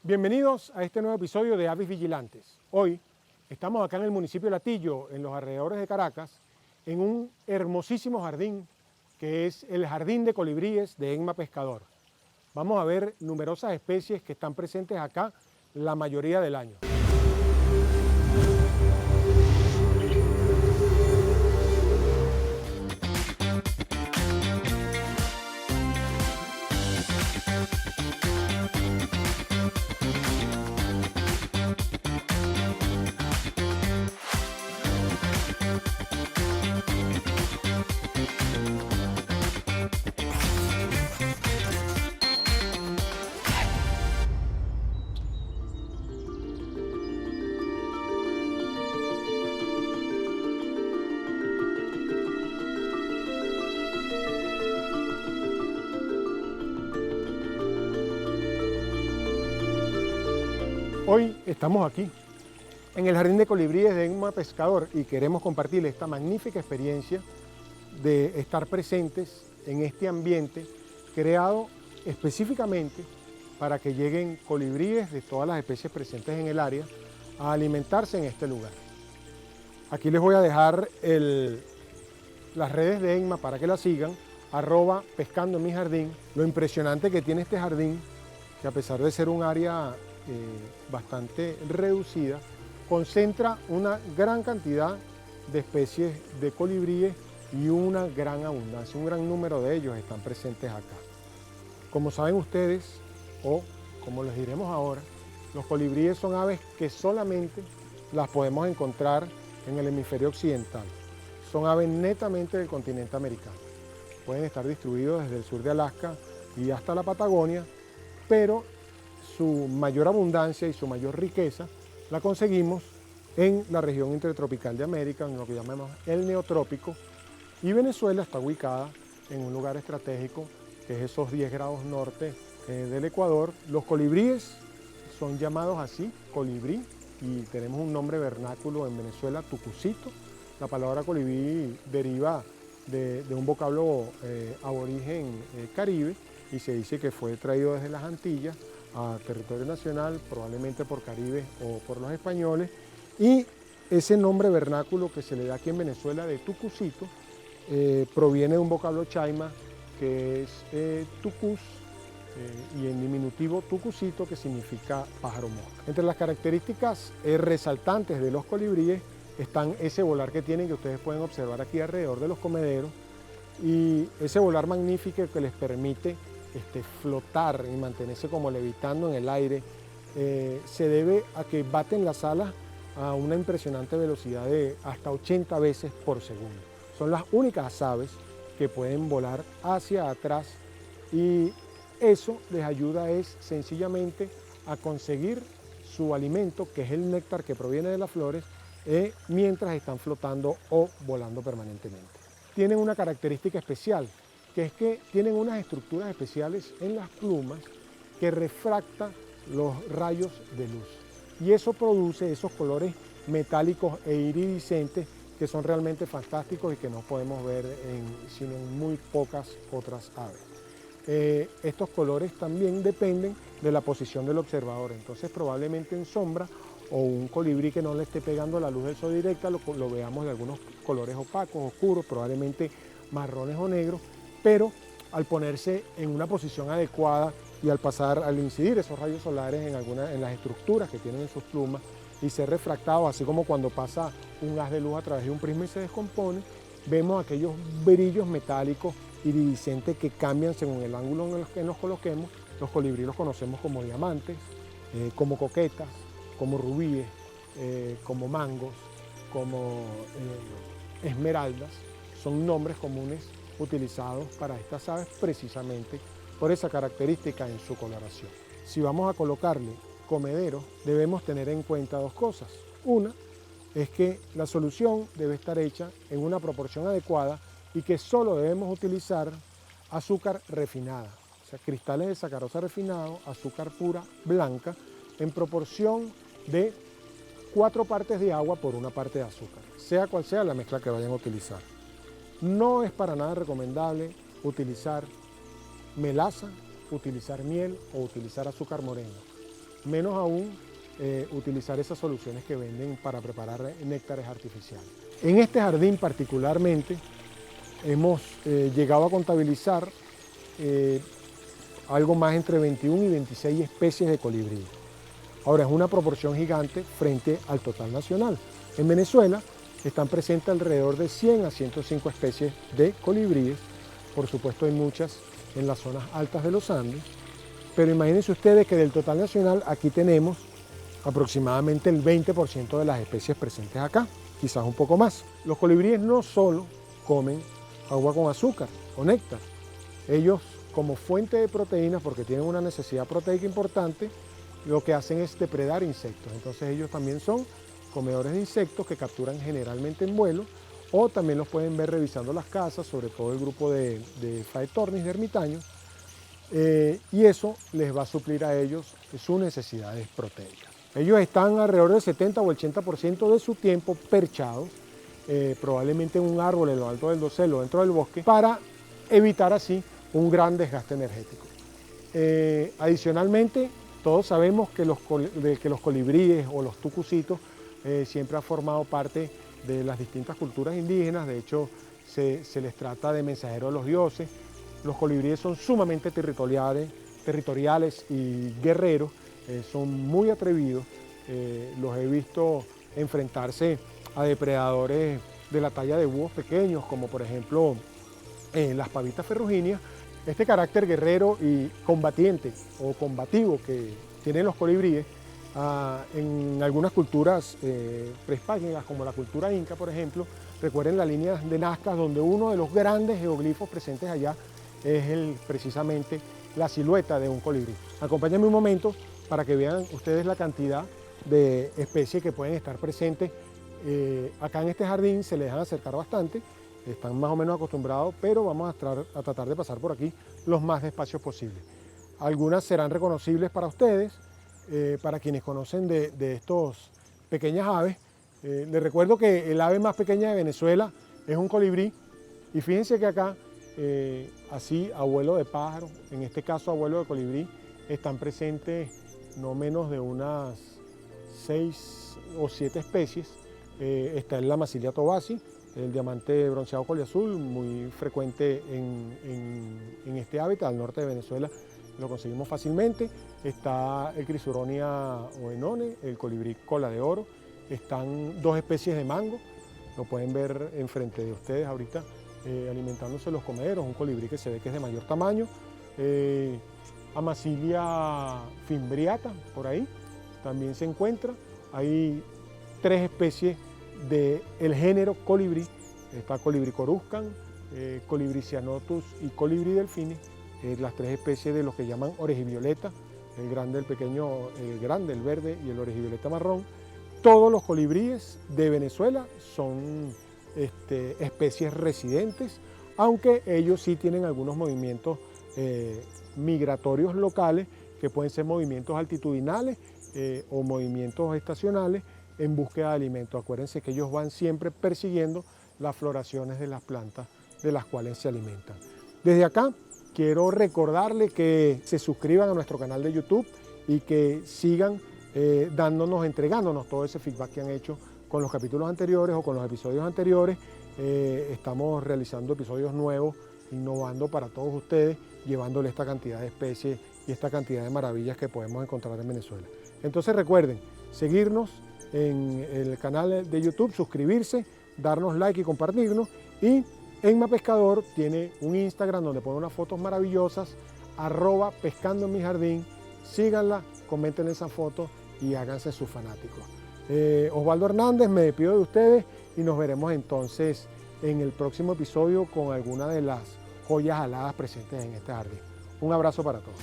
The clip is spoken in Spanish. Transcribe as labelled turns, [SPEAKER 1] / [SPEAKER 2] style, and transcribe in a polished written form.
[SPEAKER 1] Bienvenidos a este nuevo episodio de Aves Vigilantes. Hoy estamos acá en el municipio de Latillo, en los alrededores de Caracas, en un hermosísimo jardín que es el Jardín de Colibríes de Enma Pescador. Vamos a ver numerosas especies que están presentes acá la mayoría del año. Hoy estamos aquí en el Jardín de Colibríes de Enma Pescador y queremos compartir esta magnífica experiencia de estar presentes en este ambiente creado específicamente para que lleguen colibríes de todas las especies presentes en el área a alimentarse en este lugar. Aquí les voy a dejar las redes de Enma para que la sigan, @pescandomijardín. Lo impresionante que tiene este jardín, que a pesar de ser un área bastante reducida, concentra una gran cantidad de especies de colibríes y una gran abundancia, un gran número de ellos están presentes acá. Como saben ustedes, o como les diremos ahora, los colibríes son aves que solamente las podemos encontrar en el hemisferio occidental. Son aves netamente del continente americano. Pueden estar distribuidos desde el sur de Alaska y hasta la Patagonia, pero su mayor abundancia y su mayor riqueza la conseguimos en la región intertropical de América, en lo que llamamos el neotrópico, y Venezuela está ubicada en un lugar estratégico que es esos 10 grados norte del Ecuador. Los colibríes son llamados así, colibrí, y tenemos un nombre vernáculo en Venezuela, tucucito. La palabra colibrí deriva de un vocablo aborigen caribe y se dice que fue traído desde las Antillas a territorio nacional, probablemente por Caribe o por los españoles, y ese nombre vernáculo que se le da aquí en Venezuela de tucucito proviene de un vocablo chaima que es tucus y en diminutivo tucucito, que significa pájaro mosca. Entre las características resaltantes de los colibríes están ese volar que tienen, que ustedes pueden observar aquí alrededor de los comederos, y ese volar magnífico que les permite flotar y mantenerse como levitando en el aire, se debe a que baten las alas a una impresionante velocidad de hasta 80 veces por segundo. Son las únicas aves que pueden volar hacia atrás y eso les ayuda sencillamente a conseguir su alimento, que es el néctar que proviene de las flores, mientras están flotando o volando permanentemente. Tienen una característica especial, que es que tienen unas estructuras especiales en las plumas que refractan los rayos de luz. Y eso produce esos colores metálicos e iridiscentes que son realmente fantásticos y que no podemos ver sino en muy pocas otras aves. Estos colores también dependen de la posición del observador, entonces probablemente en sombra o un colibrí que no le esté pegando la luz del sol directa lo veamos de algunos colores opacos, oscuros, probablemente marrones o negros, pero al ponerse en una posición adecuada y al incidir esos rayos solares en las estructuras que tienen en sus plumas y ser refractados, así como cuando pasa un haz de luz a través de un prisma y se descompone, vemos aquellos brillos metálicos iridiscentes que cambian según el ángulo en el que nos coloquemos. Los colibríes los conocemos como diamantes, como coquetas, como rubíes, como mangos, como esmeraldas. Son nombres comunes utilizados para estas aves precisamente por esa característica en su coloración. Si vamos a colocarle comederos, debemos tener en cuenta dos cosas. Una es que la solución debe estar hecha en una proporción adecuada y que solo debemos utilizar azúcar refinada, o sea, cristales de sacarosa refinado, azúcar pura blanca, en proporción de 4 partes de agua por 1 parte de azúcar, sea cual sea la mezcla que vayan a utilizar. No es para nada recomendable utilizar melaza, utilizar miel o utilizar azúcar moreno. menos aún utilizar esas soluciones que venden para preparar néctares artificiales. En este jardín particularmente hemos llegado a contabilizar algo más entre 21 y 26 especies de colibríes. Ahora, es una proporción gigante frente al total nacional. En Venezuela están presentes alrededor de 100 a 105 especies de colibríes. Por supuesto, hay muchas en las zonas altas de los Andes, pero imagínense ustedes que del total nacional aquí tenemos aproximadamente el 20% de las especies presentes acá, quizás un poco más. Los colibríes no solo comen agua con azúcar o néctar, ellos como fuente de proteínas, porque tienen una necesidad proteica importante, lo que hacen es depredar insectos. Entonces ellos también son comedores de insectos que capturan generalmente en vuelo, o también los pueden ver revisando las casas, sobre todo el grupo de faetornis, de ermitaños, y eso les va a suplir a ellos sus necesidades proteicas. Ellos están alrededor del 70 o 80% de su tiempo perchados, probablemente en un árbol en lo alto del dosel o dentro del bosque, para evitar así un gran desgaste energético. Adicionalmente, todos sabemos que los colibríes o los tucucitos siempre han formado parte de las distintas culturas indígenas. De hecho, se les trata de mensajeros de los dioses. Los colibríes son sumamente territoriales y guerreros, son muy atrevidos. Los he visto enfrentarse a depredadores de la talla de búhos pequeños, como por ejemplo las pavitas ferrugineas. Este carácter guerrero y combatiente o combativo que tienen los colibríes, en algunas culturas prehispánicas, como la cultura inca, por ejemplo, recuerden la línea de Nazca, donde uno de los grandes geoglifos presentes allá es precisamente la silueta de un colibrí. Acompáñenme un momento para que vean ustedes la cantidad de especies que pueden estar presentes. Acá en este jardín se les dejan acercar bastante, están más o menos acostumbrados, pero vamos a tratar de pasar por aquí los más despacio posible. Algunas serán reconocibles para ustedes, para quienes conocen de estos pequeñas aves. Les recuerdo que el ave más pequeña de Venezuela es un colibrí, y fíjense que acá, así abuelo de pájaro, en este caso abuelo de colibrí, están presentes no menos de unas 6 o 7 especies. Está el Lamacilia tobasi, el diamante bronceado coliazul, muy frecuente en este hábitat, al norte de Venezuela lo conseguimos fácilmente. Está el Crisuronia oenone, el colibrí cola de oro. Están 2 especies de mango, lo pueden ver enfrente de ustedes ahorita, alimentándose los comederos, un colibrí que se ve que es de mayor tamaño. Amacilia fimbriata, por ahí, también se encuentra. Hay 3 especies del género colibrí. Está colibrí coruscans, colibrí cyanotus y colibrí delfini, las 3 especies de los que llaman orejivioleta, el grande, el pequeño, el grande, el verde y el orejivioleta marrón. Todos los colibríes de Venezuela son especies residentes, aunque ellos sí tienen algunos movimientos migratorios locales, que pueden ser movimientos altitudinales o movimientos estacionales en búsqueda de alimentos. Acuérdense que ellos van siempre persiguiendo las floraciones de las plantas de las cuales se alimentan. Desde acá quiero recordarles que se suscriban a nuestro canal de YouTube y que sigan entregándonos todo ese feedback que han hecho con los capítulos anteriores o con los episodios anteriores. Estamos realizando episodios nuevos, innovando para todos ustedes, llevándoles esta cantidad de especies y esta cantidad de maravillas que podemos encontrar en Venezuela. Entonces recuerden seguirnos en el canal de YouTube, suscribirse, darnos like y compartirnos. Y Enma Pescador tiene un Instagram donde pone unas fotos maravillosas, @pescando en mi jardín. Síganla, comenten esa foto y háganse sus fanáticos. Osvaldo Hernández, me despido de ustedes y nos veremos entonces en el próximo episodio con alguna de las joyas aladas presentes en este jardín. Un abrazo para todos.